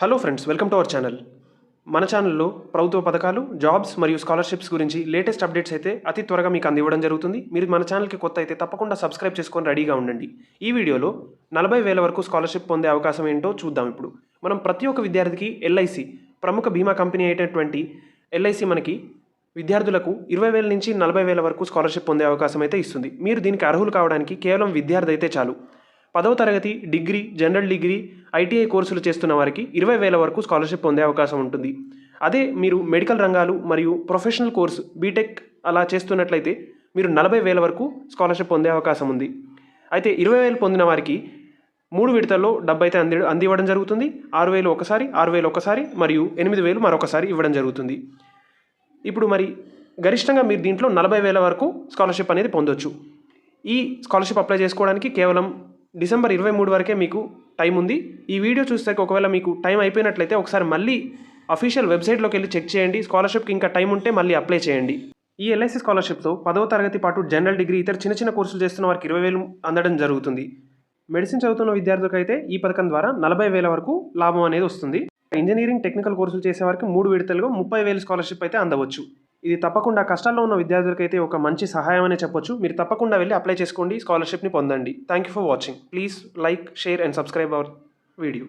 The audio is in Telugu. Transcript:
Hello friends, welcome to our channel. మన ఛానల్లో ప్రభుత్వ పథకాలు, జాబ్స్ మరియు స్కాలర్షిప్స్ గురించి లేటెస్ట్ అప్డేట్స్ అయితే అతి త్వరగా మీకు అందివ్వడం జరుగుతుంది. మీరు మన ఛానల్కి కొత్త అయితే తప్పకుండా సబ్స్క్రైబ్ చేసుకొని రెడీగా ఉండండి. ఈ వీడియోలో 40,000 వరకు స్కాలర్షిప్ పొందే అవకాశం ఏంటో చూద్దాం. ఇప్పుడు మనం ప్రతి ఒక్క విద్యార్థికి ఎల్ఐసి, ప్రముఖ బీమా కంపెనీ అయినటువంటి ఎల్ఐసి మనకి విద్యార్థులకు 20,000 నుంచి 40,000 వరకు స్కాలర్షిప్ పొందే అవకాశం అయితే ఇస్తుంది. మీరు దీనికి అర్హులు కావడానికి కేవలం విద్యార్థి అయితే చాలు. 10వ తరగతి, డిగ్రీ, జనరల్ డిగ్రీ, ఐటీఐ కోర్సులు చేస్తున్న వారికి 20,000 వరకు స్కాలర్షిప్ పొందే అవకాశం ఉంటుంది. అదే మీరు మెడికల్ రంగాలు మరియు ప్రొఫెషనల్ కోర్సు బీటెక్ అలా చేస్తున్నట్లయితే మీరు 40,000 వరకు స్కాలర్షిప్ పొందే అవకాశం ఉంది. అయితే 20,000 పొందిన వారికి 3 విడతల్లో డబ్బు అయితే అందివ్వడం జరుగుతుంది. 6,000 ఒకసారి, 6,000 ఒకసారి మరియు 8,000 మరొకసారి ఇవ్వడం జరుగుతుంది. ఇప్పుడు మరి గరిష్టంగా మీరు దీంట్లో 40,000 వరకు స్కాలర్షిప్ అనేది పొందొచ్చు. ఈ స్కాలర్షిప్ అప్లై చేసుకోవడానికి కేవలం డిసెంబర్ 23 వరకే మీకు టైం ఉంది. ఈ వీడియో చూస్తే ఒకవేళ మీకు టైం అయిపోయినట్లయితే ఒకసారి మళ్ళీ అఫీషియల్ వెబ్సైట్లోకి వెళ్ళి చెక్ చేయండి. స్కాలర్షిప్కి ఇంకా టైం ఉంటే మళ్ళీ అప్లై చేయండి. ఈ ఎల్ఐసి స్కాలర్షిప్తో 10వ తరగతి పాటు జనరల్ డిగ్రీ, ఇతర చిన్న కోర్సులు చేస్తున్న వారికి 20,000 అందడం జరుగుతుంది. మెడిసిన్ చదువుతున్న విద్యార్థులకు అయితే ఈ పథకం ద్వారా 40,000 వరకు లాభం అనేది వస్తుంది. ఇంజనీరింగ్, టెక్నికల్ కోర్సులు చేసేవారికి 3 విడతలుగా 30,000 స్కాలర్షిప్ అయితే అందవచ్చు. ఇది తప్పకుండా కష్టాల్లో ఉన్న విద్యార్థులకైతే ఒక మంచి సహాయం అనే చెప్పొచ్చు. మీరు తప్పకుండా వెళ్ళి అప్లై చేసుకోండి, స్కాలర్షిప్ని పొందండి. Thank you for watching. Please like, share and subscribe our video.